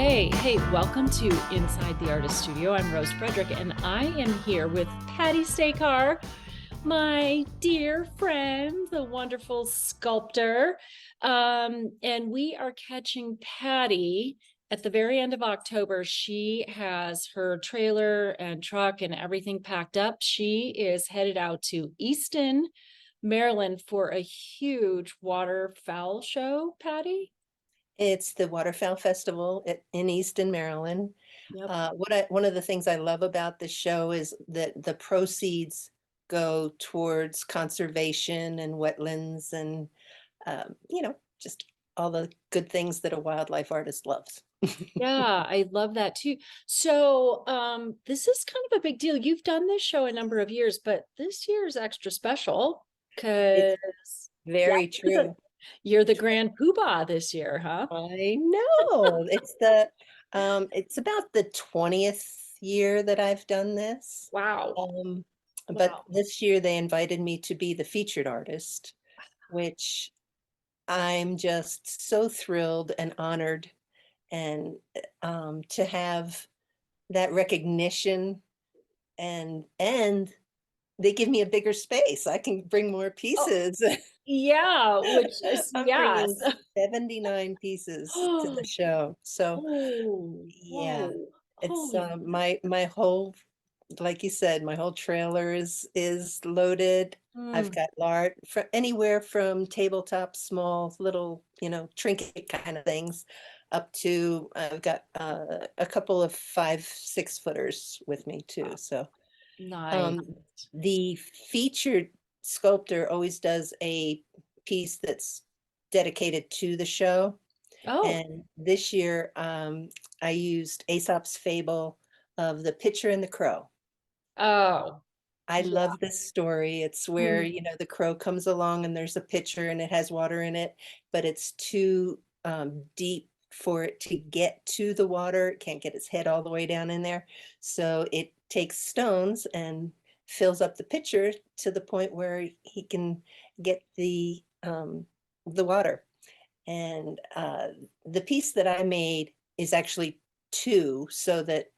Hey, welcome to Inside the Artist Studio. I'm Rose Fredrick, and I am here with Pati Stajcar, my dear friend, the wonderful sculptor. And we are catching Pati at the very end of October. She has her trailer and truck and everything packed up. She is headed out to Easton, Maryland for a huge waterfowl show, Pati. It's the Waterfowl Festival in Easton, Maryland. Yep. One of the things I love about the show is that the proceeds go towards conservation and wetlands and, just all the good things that a wildlife artist loves. Yeah, I love that too. So, this is kind of a big deal. You've done this show a number of years, but this year is extra special It's because yeah, very true. you're the grand poobah this year, huh? I know. It's about the 20th year that I've done this. Wow. Um, but Wow. this year they invited me to be the featured artist, which I'm just so thrilled and honored and to have that recognition and they give me a bigger space. I can bring more Oh, pieces. yeah, which is I'm yes. bringing 79 pieces to the show. So Oh, yeah, whoa. it's Holy. my whole, like you said, my whole trailer is loaded. I've Mm, got large from anywhere from tabletop, small, little, trinket kind of things, up to I've got a couple of 5, 6 footers with me too. So nice. um, the featured sculptor always does a piece that's dedicated to the show. Oh, And this year, I used Aesop's fable of the pitcher and the crow. oh, I yeah. love this story. It's where, Mm, the crow comes along and there's a pitcher and it has water in it, but it's too deep for it to get to the water. It can't get its head all the way down in there. So it takes stones and fills up the pitcher to the point where he can get the water. And the piece that I made is actually two, so that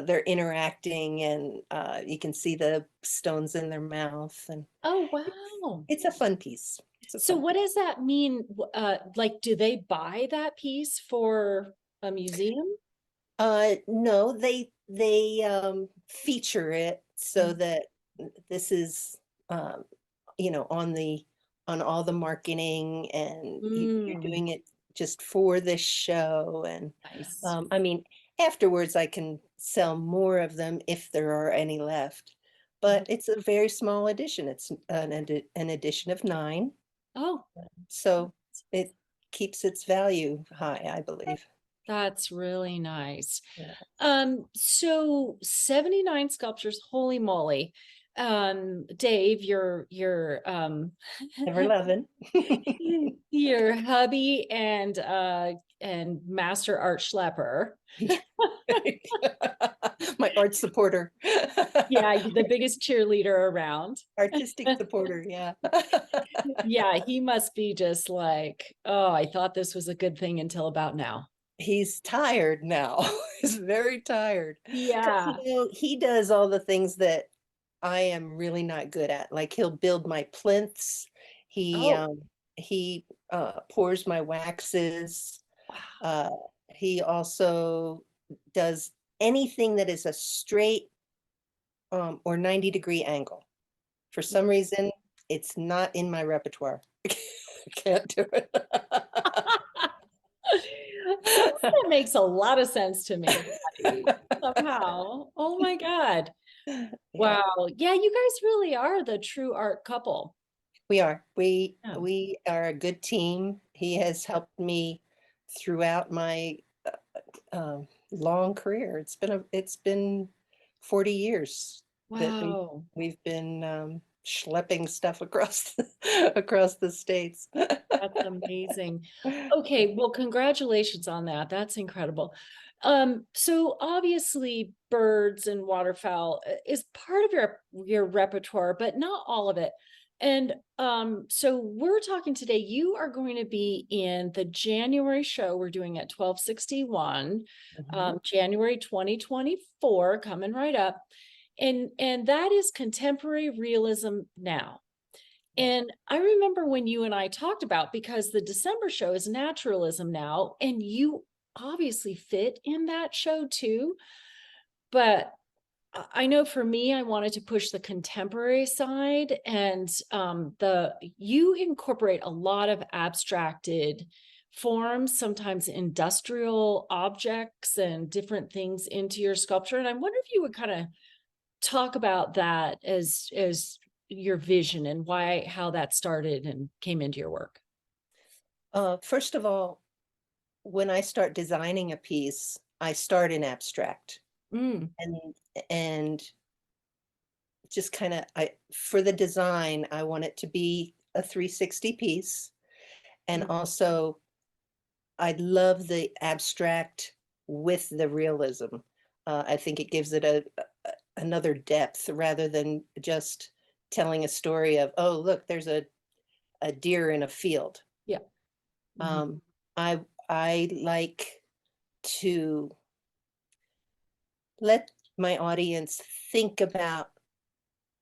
they're interacting and you can see the stones in their mouth. And oh, it's, wow. it's a fun piece. It's a So fun what piece. does that mean? Like, do they buy that piece for a museum? No, they feature it so Mm. that this is um, on all the marketing, and you're Mm, doing it just for this show. And nice. I mean, afterwards I can sell more of them if there are any left. Mhm. But it's a very small edition. It's an edition of 9, Oh, so it keeps its value high, I believe. that's really nice. Yeah. So 79 sculptures, holy moly. Dave, your Never loving. your hubby and master art schlepper. My art supporter. Yeah, the biggest cheerleader around. Artistic supporter, yeah. Yeah, he must be just like, oh, I thought this was a good thing until about now. He's tired now. He's very tired. Because, Yeah. he does all the things that I am really not good at. Like, he'll build my plinths. He Oh, um he pours my waxes. wow. Uh he also does anything that is a straight or 90-degree angle. For some reason, it's not in my repertoire. I can't do it. Some of that makes a lot of sense to me, Patty, somehow. Oh my God. Yeah, Wow. Yeah, you guys really are the true art couple. we are. We Yeah. we are a good team. He has helped me throughout my long career. It's been 40 years that Wow. we've been schlepping stuff across across the states. That's amazing. Okay, well, congratulations on that. That's incredible. So obviously birds and waterfowl is part of your repertoire, but not all of it. And so we're talking today. You are going to be in the January show we're doing at 1261, Mhm. January 2024, coming right up. And that is contemporary realism now. Right. And I remember when you and I talked about, because the December show is naturalism now, and you obviously fit in that show too. But I know for me, I wanted to push the contemporary side, and the you incorporate a lot of abstracted forms, sometimes industrial objects and different things into your sculpture. And I wonder if you would kind of talk about that as your vision and why, how that started and came into your work. First of all, when I start designing a piece, I start in abstract Mm, and just kind of I for the design, I want it to be a 360 piece. And mm, also I love the abstract with the realism. I think it gives it another depth rather than just telling a story of, oh, look, there's a deer in a field. yeah. Mhm. Um, I I like to let my audience think about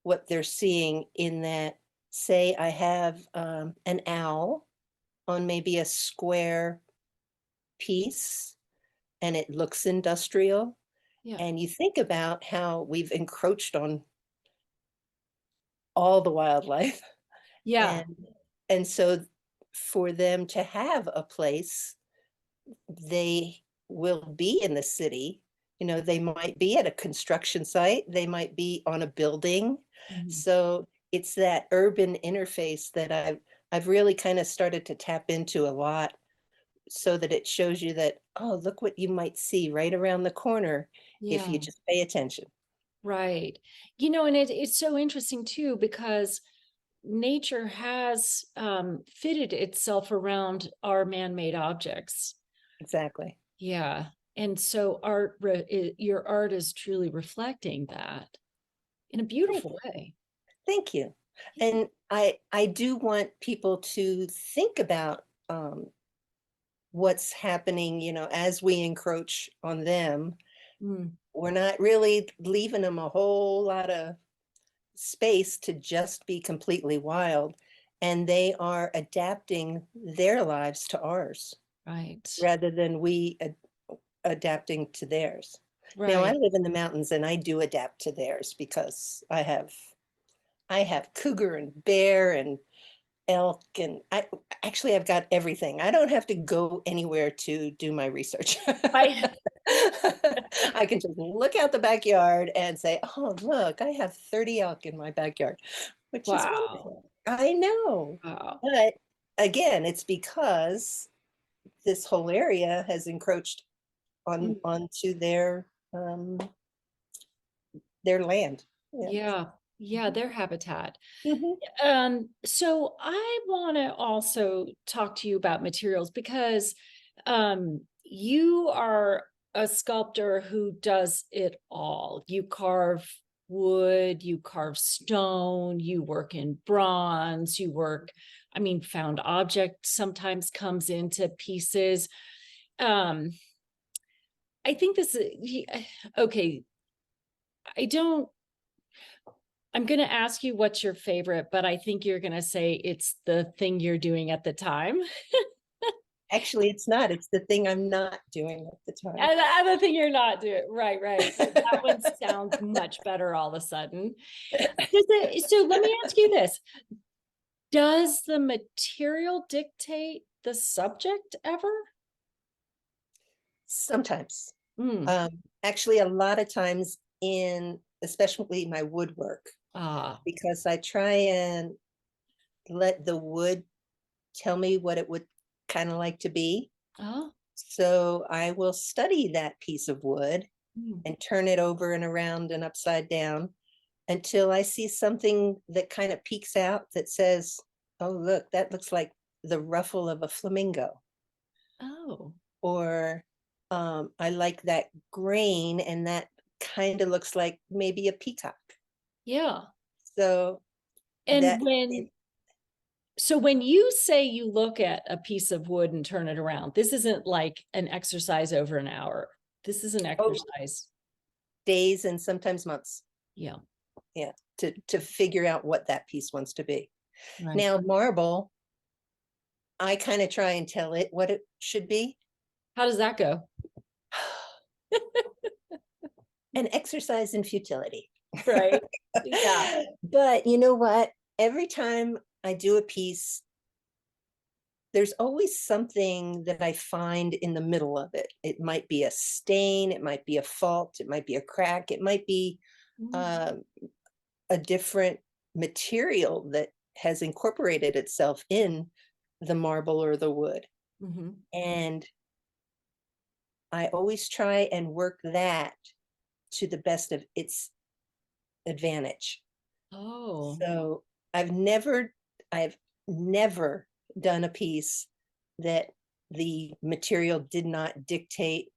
what they're seeing in that. Say I have an owl on maybe a square piece and it looks industrial, Yeah. and you think about how we've encroached on all the wildlife Yeah. and so for them to have a place, they will be in the city. You know, they might be at a construction site, they might be on a building. Mhm. So it's that urban interface that I've really kind of started to tap into a lot so that it shows you that, oh, look what you might see right around the corner if you Yeah. just pay attention. Right. And it's so interesting too, because nature has fitted itself around our man-made objects. Exactly. Yeah. And so your art is truly reflecting that in a Thank beautiful you. way. Thank you. Yeah. And I do want people to think about what's happening, you know, as we encroach on them. Mm, We're not really leaving them a whole lot of space to just be completely wild, and they are adapting their lives to ours right. rather than we adapting to theirs. Now, I Right. live in the mountains and I do adapt to theirs because I have cougar and bear and elk, and I've got everything. I don't have to go anywhere to do my research. Right. I can just look out the backyard and say, "Oh, look, I have 30 elk in my backyard," which is Wow. wonderful. I know. Wow. But again, it's because this whole area has encroached Mm, onto their land. Yeah. yeah. Yeah, Mhm. their habitat. Mhm. So I want to also talk to you about materials, because you are a sculptor who does it all. You carve wood, you carve stone, you work in bronze, you work, I mean, found object sometimes comes into pieces. Um, I think this is okay. I don't I'm going to ask you what's your favorite, but I think you're going to say it's the thing you're doing at the time. Actually, it's not. It's the thing I'm not doing at the time. And the other thing you're not doing. Right, right. That one sounds much better all of a sudden. So let me ask you this. Does the material dictate the subject ever? Sometimes. Hmm. Actually, a lot of times in especially my woodwork, Ah. because I try and let the wood tell me what it would kind of like to be. Oh. So I will study that piece of wood Hmm. and turn it over and around and upside down until I see something that kind of peeks out that says, oh, look, that looks like the ruffle of a flamingo. Oh. Or I like that grain and that kind of looks like maybe a peacock. Yeah. So And That so when you say you look at a piece of wood and turn it around, this isn't like an exercise over an hour. This is an exercise. days and sometimes months. Yeah. Yeah, to figure out what that piece wants to be. Right. Now, marble, I kind of try and tell it what it should be. How does that go? An exercise in futility. Right. Yeah. But you know what? Every time I do a piece, there's always something that I find in the middle of it. It might be a stain, it might be a fault, it might be a crack, it might be a different material that has incorporated itself in the marble or the wood. Mm-hmm. And I always try and work that to the best of its advantage. Oh. So I've never done a piece that the material did not dictate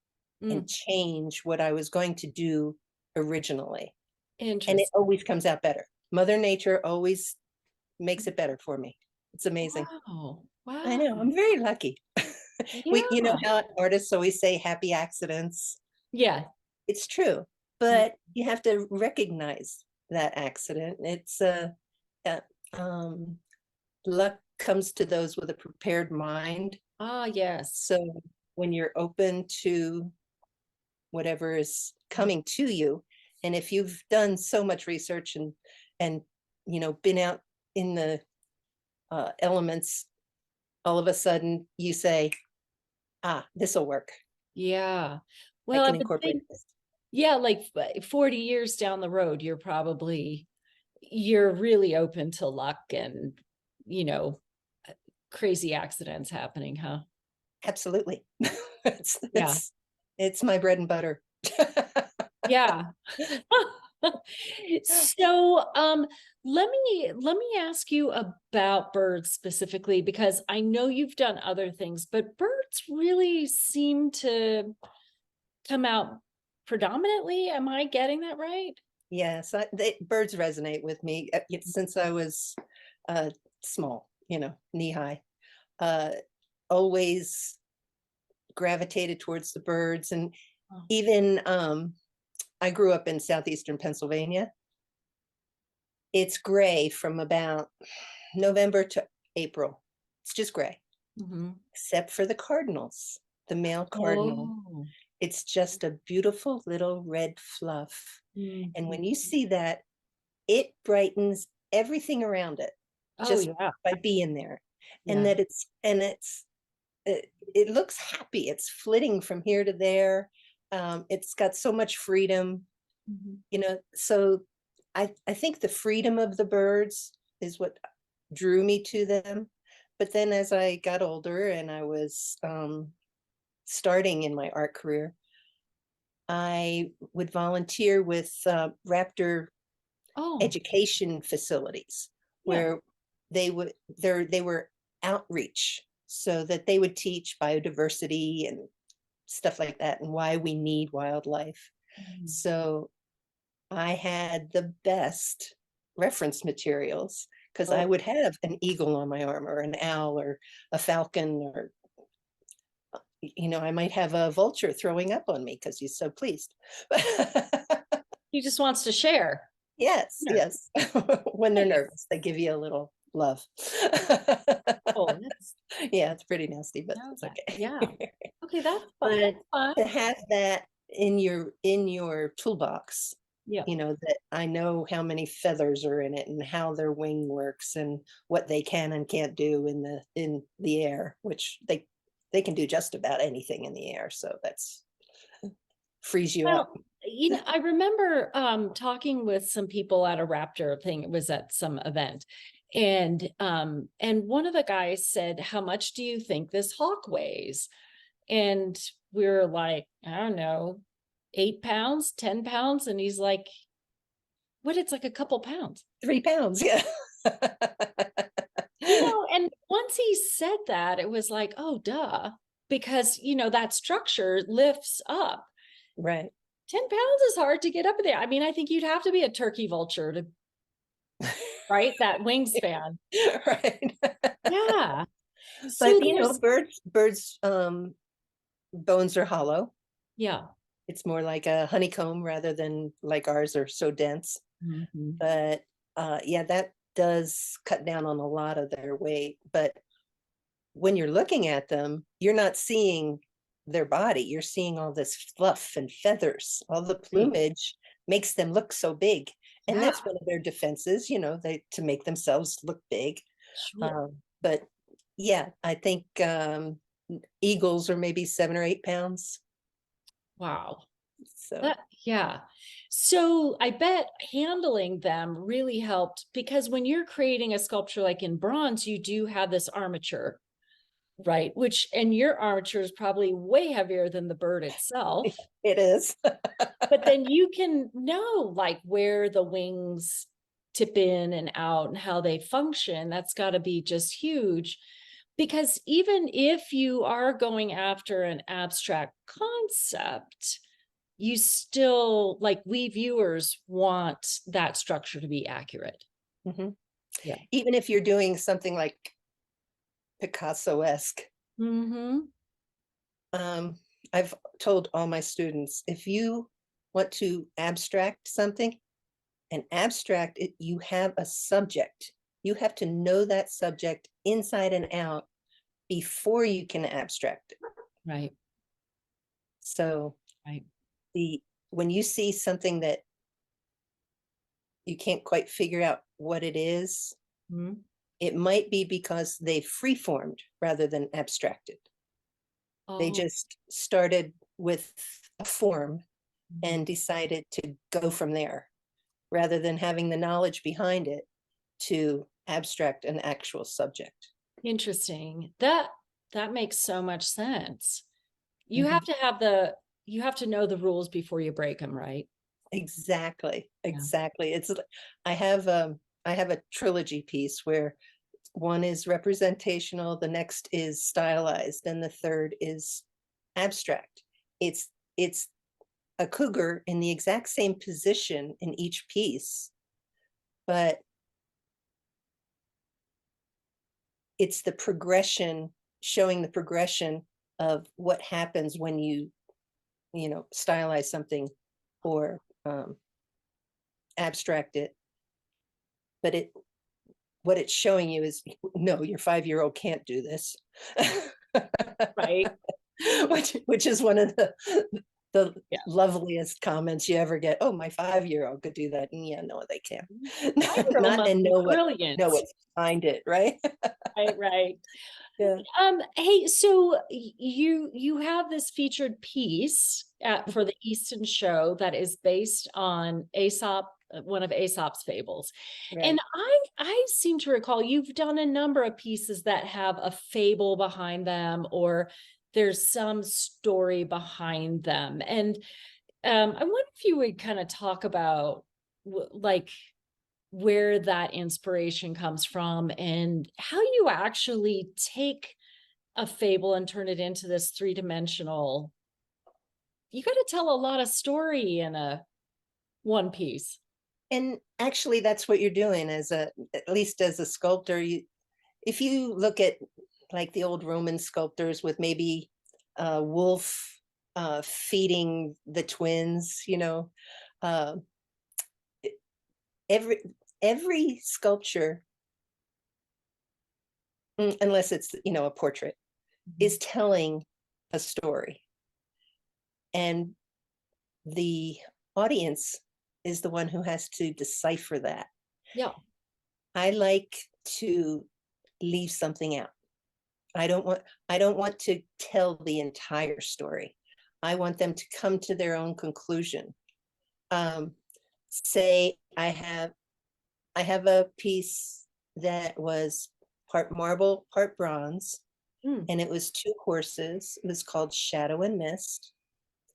and change what I was going to do originally. And it always comes out better. Mother Nature always makes it better for me. It's amazing. Wow. Wow. I know, I'm very lucky. You know how artists always say happy accidents? Yeah. It's true, but you have to recognize that accident. It's luck comes to those with a prepared mind. Ah, yes. So when you're open to whatever is coming to you, and if you've done so much research and you know been out in the elements, all of a sudden you say, ah, this will work. Yeah. I Well, I can would incorporate think, this. yeah, like 40 years down the road, you're really open to luck and, you know, crazy accidents happening, huh? Absolutely. Yeah. It's my bread and butter. Yeah. So, let me ask you about birds specifically, because I know you've done other things, but birds really seem to come out predominantly. Am I getting that right? Yes, birds resonate with me since I was small, you know, knee high. Uh, always gravitated towards the birds. And Oh. even I grew up in southeastern Pennsylvania. It's gray from about November to April. It's just gray, except for the cardinals, the male cardinal. Oh. It's just a beautiful little red fluff. And when you see that, it brightens everything around it just by being there. And that it looks happy. It's flitting from here to there. It's got so much freedom, you know. So I think the freedom of the birds is what drew me to them. But then as I got older and I was starting in my art career, I would volunteer with raptor education facilities where they were outreach, so that they would teach biodiversity and stuff like that and why we need wildlife. So I had the best reference materials because I would have an eagle on my arm or an owl or a falcon, or you know, I might have a vulture throwing up on me because he's so pleased. He just wants to share. Yes, yes. When they're nervous, they give you a little love. Oh, yeah, it's pretty nasty, but it's okay. Yeah. Okay, that's fun. But to have that in your toolbox, you know, that I know how many feathers are in it and how their wing works and what they can and can't do in the air, which they can do just about anything in the air. So that's frees you up. You know, I remember talking with some people at a raptor thing. It was at some event. And one of the guys said, how much do you think this hawk weighs? And we were like, I don't know, 8 pounds, 10 pounds. And he's like, what? It's like a couple pounds. 3 pounds. Yeah. You know, and once he said that, it was like, oh, duh, because, you know, that structure lifts up. Right. 10 pounds is hard to get up there. I mean, I think you'd have to be a turkey vulture to right? That wingspan. Right. Yeah. But So there's, birds bones are hollow. yeah. It's more like a honeycomb rather than like ours are so dense. Mhm. But yeah, that does cut down on a lot of their weight. But when you're looking at them, you're not seeing their body. You're seeing all this fluff and feathers. All the Right. plumage makes them look so big. And Yeah, that's one of their defenses, they to make themselves look big. sure. But yeah, I think eagles are maybe 7 or 8 pounds. Wow. So That, yeah. So I bet handling them really helped because when you're creating a sculpture like in bronze, you do have this armature, right? Which, and your armature is probably way heavier than the bird itself. it is. But then you can know like where the wings tip in and out and how they function. That's got to be just huge. Because even if you are going after an abstract concept, you still, like, we viewers want that structure to be accurate. Mhm. Yeah. Even if you're doing something like Picasso-esque, Mm-hmm. um, I've told all my students, if you want to abstract something, and abstract it, you have a subject. You have to know that subject inside and out before you can abstract it. Right. So Right. the when you see something that you can't quite figure out what it is, Mm-hmm. it might be because they free-formed rather than abstracted. They Oh. just started with a form Mhm. and decided to go from there rather than having the knowledge behind it to abstract an actual subject. Interesting. That makes so much sense. You have Mhm. to have the, you have to know the rules before you break them, right? Exactly, Yeah. exactly. I have a trilogy piece where one is representational, the next is stylized, and the third is abstract. It's a cougar in the exact same position in each piece, but it's the progression, showing the progression of what happens when stylize something or abstract it. But what it's showing you is, no, your 5-year-old can't do this. Right. which is one of the Yeah. loveliest comments you ever get. Oh, my 5-year-old could do that. And yeah, no, they can't. 5-year-old Not must and be know brilliant. what's behind it, right? Right, right. Yeah. Hey, so you have this featured piece for the Easton show that is based on Aesop, one of Aesop's fables. And Right. I seem to recall you've done a number of pieces that have a fable behind them, or there's some story behind them. And I wonder if you would kind of talk about like where that inspiration comes from and how you actually take a fable and turn it into this three-dimensional. You got to tell a lot of story in a one piece. And actually that's what you're doing at least as a sculptor. If you look at like the old Roman sculptors with maybe a wolf feeding the twins, uh, every every sculpture, unless it's a portrait, Mhm. is telling a story, and the audience is the one who has to decipher that. Yeah. I like to leave something out. I don't want to tell the entire story. I want them to come to their own conclusion. Um, say I have a piece that was part marble, part bronze, Mm. and it was two horses. It was called Shadow and Mist.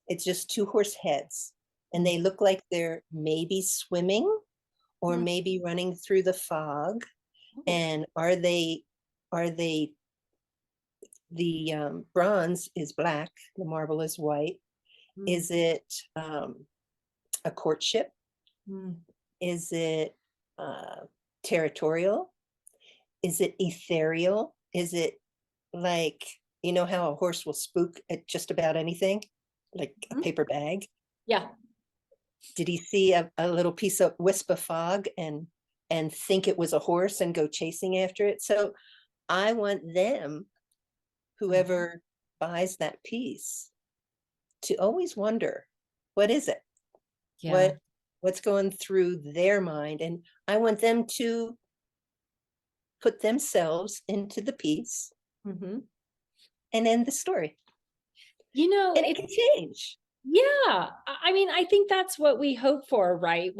It's just two horse heads, and Mm. they look like they're maybe swimming or Mm. maybe running through the fog. Oh. And are they the bronze is black, the marble is white. Mm. Is it a courtship? Mm. Is it uh, territorial? Is it ethereal? Is it like, you know how a horse will spook at just about anything, like a Mhm. paper bag? Yeah. Did he see a little piece of wisp of fog and think it was a horse and go chasing after it? So I want them, Uh-huh. whoever buys that piece, to always wonder, what is it? Yeah. What what's going through their mind? And I want them to put themselves into the piece Hmm. and end the story. You know, And it it, can change. yeah. I mean, I think that's what we hope for, right?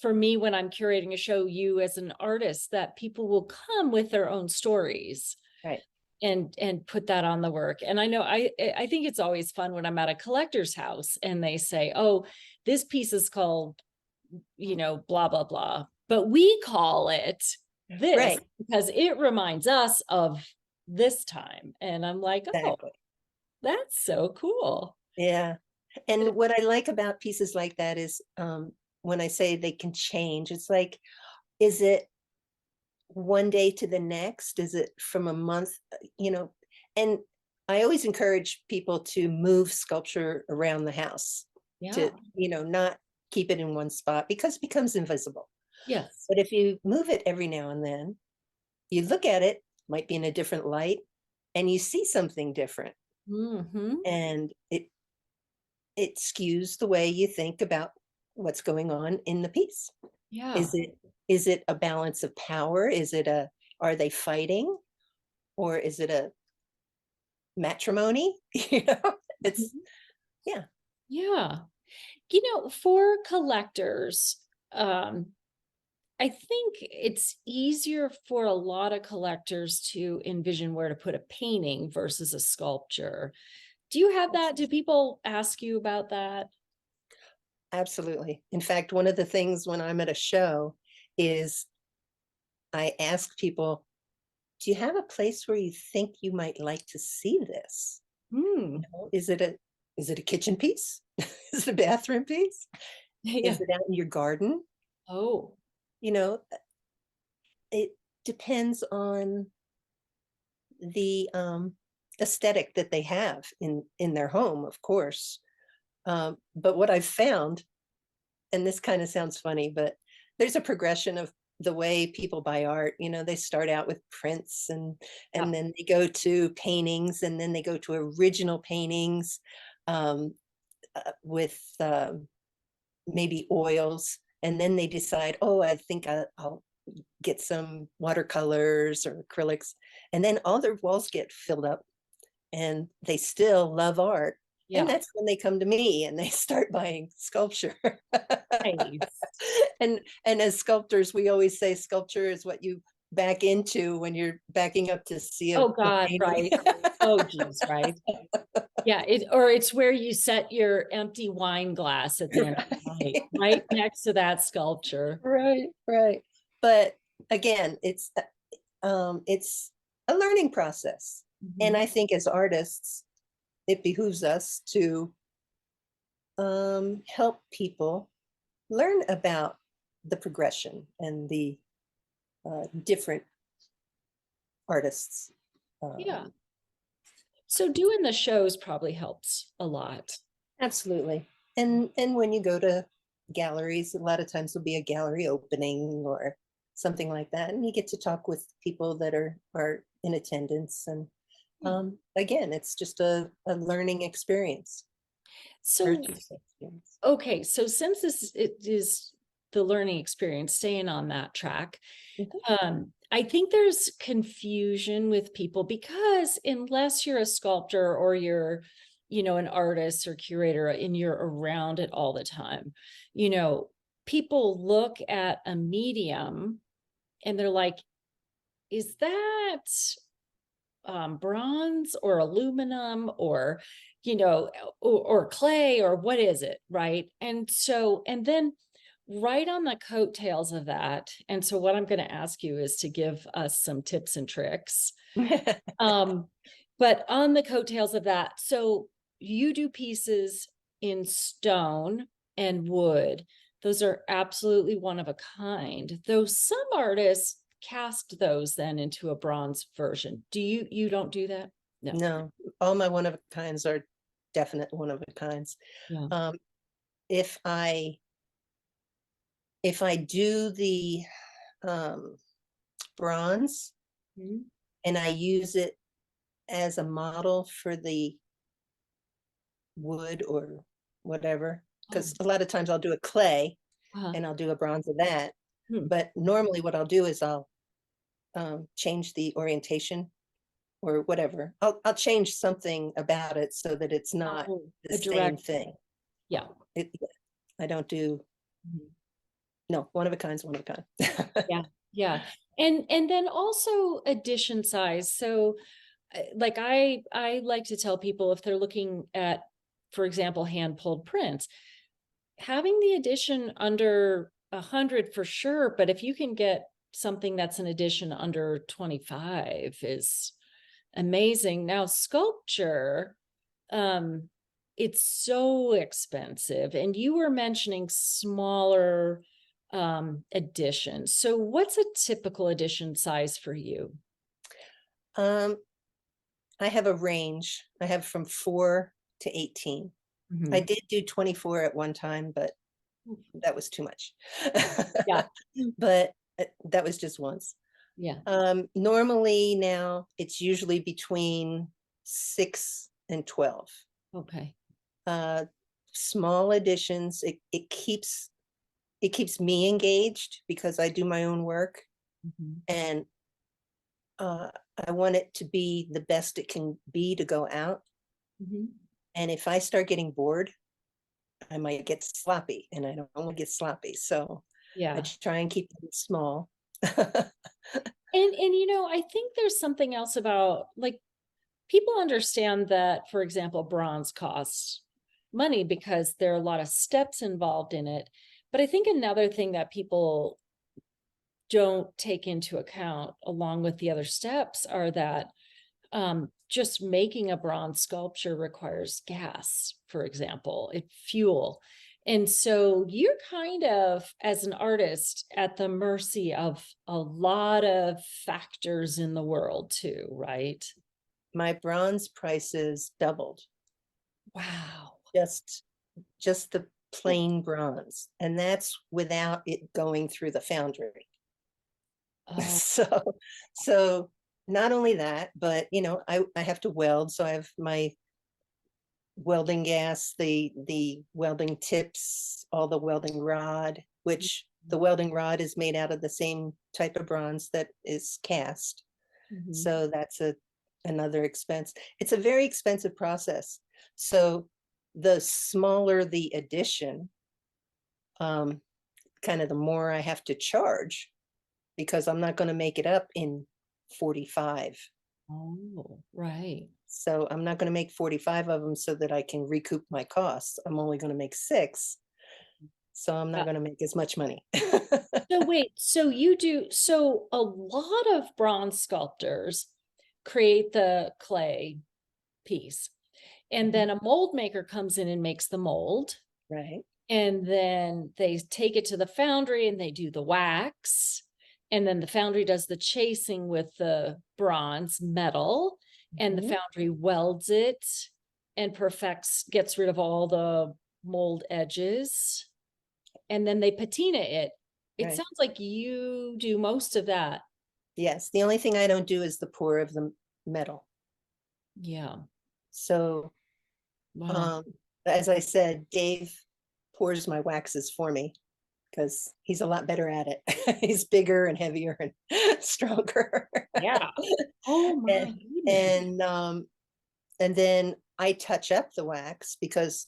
For me, when I'm curating a show, you as an artist, that people will come with their own stories Right. and put that on the work. And I know I think it's always fun when I'm at a collector's house and they say, oh, this piece is called, blah, blah, blah, but we call it this Right. because it reminds us of this time. And I'm like, oh, Exactly. that's so cool. Yeah. And what I like about pieces like that is when I say they can change, it's like, is it one day to the next? Is it from a month? And I always encourage people to move sculpture around the house, to, Yeah. not keep it in one spot because it becomes invisible. Yes. But if you move it every now and then, you look at it, might be in a different light, and you see something different. Hmm. And it skews the way you think about what's going on in the piece. Yeah. Is it a balance of power? Are they fighting? Or is it a matrimony? It's, Mhm. yeah, Yeah. For collectors, I think it's easier for a lot of collectors to envision where to put a painting versus a sculpture. Do you have that? Do people ask you about that? absolutely. In fact, one of the things when I'm at a show is I ask people, do you have a place where you think you might like to see this? Hmm. Is it a kitchen piece? Is it a bathroom piece? Is Yeah. it out in your garden? Oh, You know, it depends on the aesthetic that they have in their home, of course. But what I've found, and this kind of sounds funny, but there's a progression of the way people buy art. They start out with prints yeah. and then they go to paintings and then they go to original paintings um, with maybe oils. And then they decide, oh, I think I'll get some watercolors or acrylics. And then all their walls get filled up and they still love art. And Yeah. that's when they come to me and they start buying sculpture. Nice. And as sculptors, we always say sculpture is what you back into when you're backing up to see a Oh God, painting. right. Oh geez, right. Yeah, it's where you set your empty wine glass at the end of the night, Right. right next to that sculpture. Right, right. But again, it's a learning process. And Mhm. I think as artists, it behooves us to help people learn about the progression and the different artists. Yeah. Um, So doing the shows probably helps a lot. absolutely. And when you go to galleries, a lot of times there'll be a gallery opening or something like that, and you get to talk with people that are in attendance. And Yeah. again, it's just a learning experience, So, artistic experience. okay, so since it is the learning experience, staying on that track, Mhm. I think there's confusion with people because unless you're a sculptor or you're, an artist or curator and you're around it all the time, you know, people look at a medium and they're like, is that bronze or aluminum or or clay or what is it, right? And then right on the coattails of that, and so what I'm going to ask you is to give us some tips and tricks, um but on the coattails of that, so you do pieces in stone and wood Those are absolutely one of a kind, though some artists cast those then into a bronze version. You don't do that? No. No, all my one of a kinds are definite one of a kinds. Yeah. Um, if I do the bronze Mhm. and I use it as a model for the wood or whatever, Oh, because a lot of times I'll do a clay uh-huh. and I'll do a bronze of that. Hmm. But normally what I'll do is I'll change the orientation or whatever. I'll change something about it so that it's not Oh, the a same direct, thing. yeah. It, I don't do, Mhm. no, one of a kind's one of a kind. Yeah, yeah. And then also edition size. So like I like to tell people if they're looking at, for example, hand pulled prints, having the edition under 100 for sure, but if you can get something that's an edition under 25 is amazing. Now sculpture, um it's so expensive, and you were mentioning smaller editions. So what's a typical edition size for you? um, I have a range. I have from 4 to 18. I Mhm. did do 24 at one time, but that was too much. Yeah, But that was just once. yeah. Normally now it's usually between 6 and 12. Okay. Uh, small additions, it keeps me engaged because I do my own work, Mhm. and uh, I want it to be the best it can be to go out. Mhm. And if I start getting bored, I might get sloppy, and I don't want to get sloppy. So I Yeah. try and keep them small. And I think there's something else about, like, people understand that, for example, bronze costs money because there are a lot of steps involved in it. But I think another thing that people don't take into account, along with the other steps, are that just making a bronze sculpture requires gas, for example, fuel. And so you're kind of, as an artist, at the mercy of a lot of factors in the world too, right? My bronze prices doubled, Wow. just the plain bronze, and that's without it going through the foundry. Oh, So so not only that, but I have to weld, so I have my welding gas, the welding tips, all the welding rod, which the welding rod is made out of the same type of bronze that is cast. mhm. So that's another expense. It's a very expensive process. So the smaller the addition, um, kind of the more I have to charge, because I'm not going to make it up in 45. Oh, right. So I'm not going to make 45 of them so that I can recoup my costs. I'm only going to make 6. So I'm not Yeah. going to make as much money. So wait, so a lot of bronze sculptors create the clay piece, and then a mold maker comes in and makes the mold, Right. and then they take it to the foundry and they do the wax, and then the foundry does the chasing with the bronze metal, and the Mhm. foundry welds it and gets rid of all the mold edges, and then they patina it. It Right. sounds like you do most of that. Yes. The only thing I don't do is the pour of the metal. Yeah. So, Wow. um, as I said, Dave pours my waxes for me because he's a lot better at it. He's bigger and heavier and stronger. Yeah. Oh and my goodness. and um and then I touch up the wax because,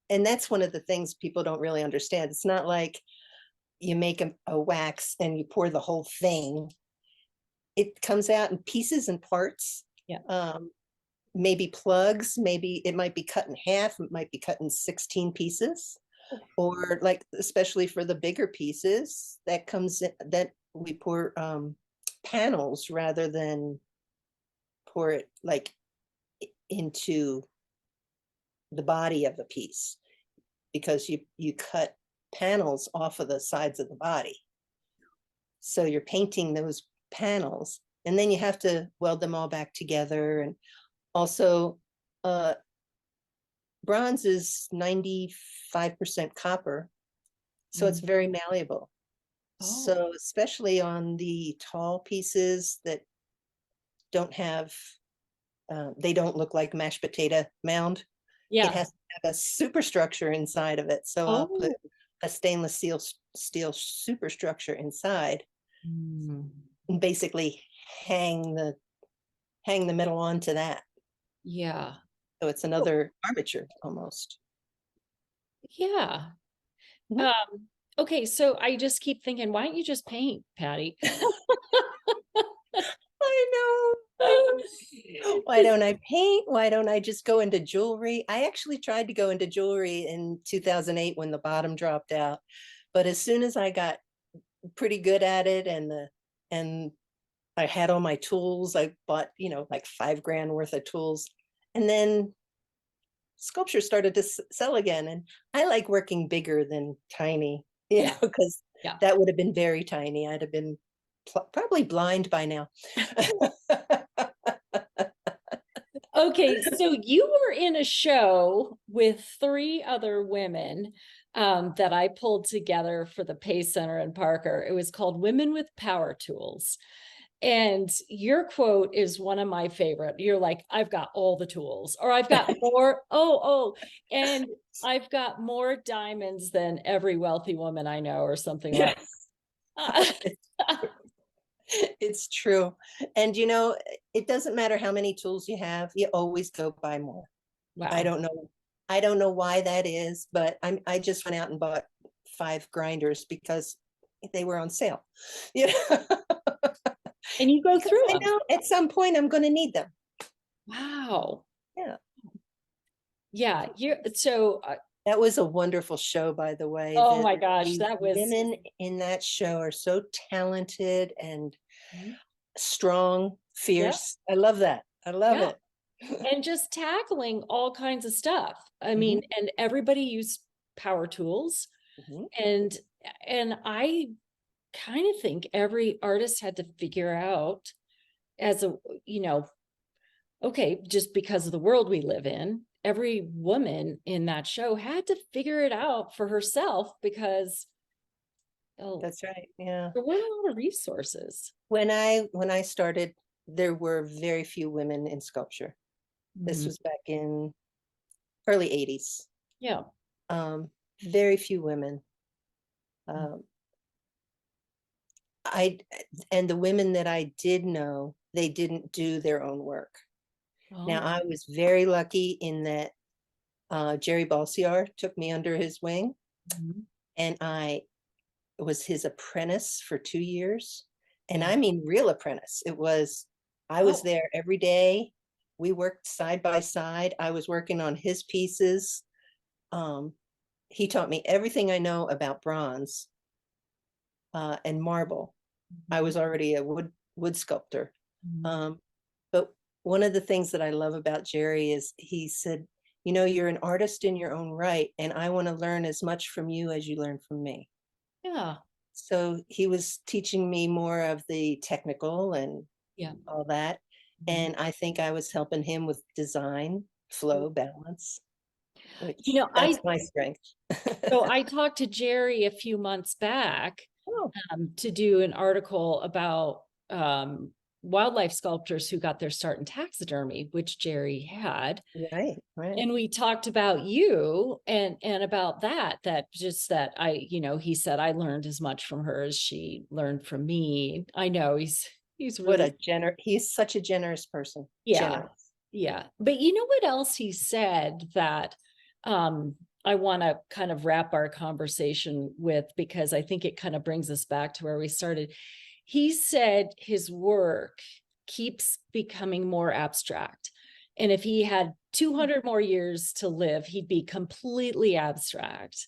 and that's one of the things people don't really understand. It's not like you make a wax and you pour the whole thing. It comes out in pieces and parts. Yeah. Um, maybe plugs, maybe it might be cut in half, it might be cut in 16 pieces, or like, especially for the bigger pieces, that comes in, that we pour panels rather than pour it like into the body of the piece. because you cut panels off of the sides of the body. So you're painting those panels, and then you have to weld them all back together. And also, bronze is 95% copper, so it's very malleable. Oh, So especially on the tall pieces that don't have, they don't look like mashed potato mound, it yeah. has to have a superstructure inside of it. So I'll put Oh. a stainless steel superstructure inside Mm. and basically hang the metal onto that. Yeah. So it's another armature almost. Yeah. Mhm. Um, okay, so I just keep thinking, why don't you just paint, Patty? I know. Why don't I paint? Why don't I just go into jewelry? I actually tried to go into jewelry in 2008 when the bottom dropped out. But as soon as I got pretty good at it, and I had all my tools, I bought, like $5,000 worth of tools. And then sculpture started to sell again. And I like working bigger than tiny, Yeah, because yeah. that would have been very tiny. I'd have been probably blind by now. Okay, so you were in a show with three other women that I pulled together for the Pace Center in Parker. It was called Women with Power Tools. And your quote is one of my favorite. You're like, I've got all the tools, or I've got more. And I've got more diamonds than every wealthy woman I know, or something like that. It's true. And it doesn't matter how many tools you have, you always go buy more. I Wow. don't know. I don't know why that is, but I just went out and bought 5 grinders because they were on sale. You know, And you go because through I them. know at some point I'm going to need them. Wow. Yeah. Yeah. So, That was a wonderful show, by the way. oh The my gosh, the that was. women in that show are so talented and Mhm. strong, Yeah. fierce. I love that. I love Yeah. it. And just tackling all kinds of stuff. I mean, Mhm, and everybody used power tools. mhm. And I kind of think every artist had to figure out as a, you know, okay, just because of the world we live in, every woman in that show had to figure it out for herself because oh, That's right. Yeah. there weren't a lot of resources. When I started, there were very few women in sculpture. This Mhm. was back in early 80s. Yeah. Um, very few women. Um, I and the women that I did know, they didn't do their own work. Now, Oh. I was very lucky in that Jerry Balsiar took me under his wing, Mhm. and I was his apprentice for 2 years. And Yeah. I mean, real apprentice. I was Oh. there every day. We worked side by side. I was working on his pieces. Um, he taught me everything I know about bronze and marble. I Mhm. was already a wood sculptor. Mhm. Um, but one of the things that I love about Jerry is he said, you're an artist in your own right, and I want to learn as much from you as you learn from me. Yeah. So he was teaching me more of the technical and Yeah. all that. Mhm. And I think I was helping him with design, flow, balance, You which know, that's my strength. I talked to Jerry a few months back Oh, to do an article about wildlife sculptors who got their start in taxidermy, which Jerry had. right, right. And we talked about you and about that just that he said I learned as much from her as she learned from me. I know he's What really. a he's such a generous person. Yeah. Generous. Yeah. But you know what else he said that I want to kind of wrap our conversation with, because I think it kind of brings us back to where we started. He said his work keeps becoming more abstract. And if he had 200 more years to live, he'd be completely abstract.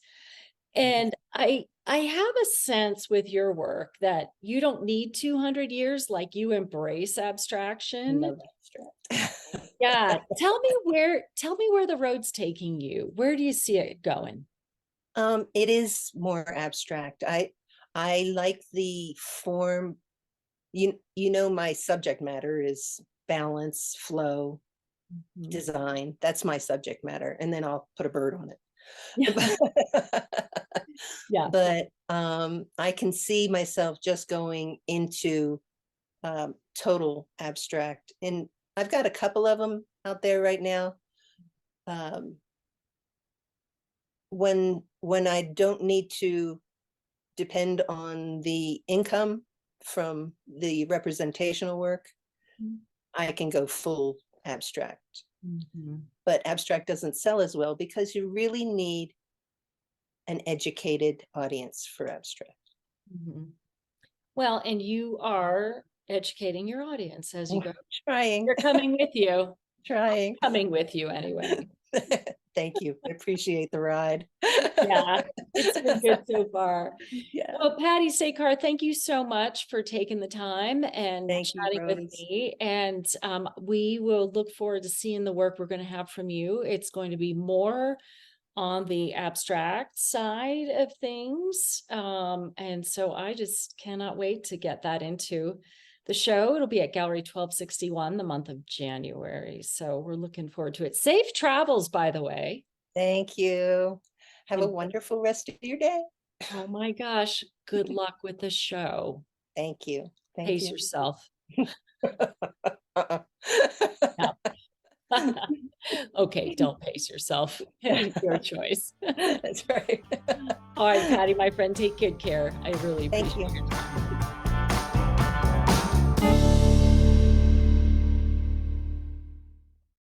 And I have a sense with your work that you don't need 200 years, like you embrace I abstraction. love abstract. Yeah. Tell me where the road's taking you. Where do you see it going? It is more abstract. I like the form. You know, my subject matter is balance, flow, Mhm. design. That's my subject matter. And then I'll put a bird on it. Yeah. Yeah. But I can see myself just going into total abstract. And I've got a couple of them out there right now. Um, when I don't need to depend on the income from the representational work, Mhm. I can go full abstract. Mhm. But abstract doesn't sell as well because you really need an educated audience for abstract. Mhm. Well, and you are educating your audience as you go. Trying, They're coming with you. trying. Coming with you anyway. Thank you. I appreciate the ride. Yeah, it's been good so far. Yeah. Well, Patti Stajcar, thank you so much for taking the time and Thank you, chatting with Rose. me. And we will look forward to seeing the work we're going to have from you. It's going to be more on the abstract side of things. And so I just cannot wait to get that into the show. It'll be at Gallery 1261 the month of January. So we're looking forward to it. Safe travels, by the way. Thank you. Have a And wonderful rest of your day. oh my gosh, good luck with the show. Thank you. Thank Pace you. yourself. Uh-uh. Yeah. Okay, don't pace yourself. Your choice. That's right. All right, Patti, my friend, take good care. I really Thank appreciate you. your time.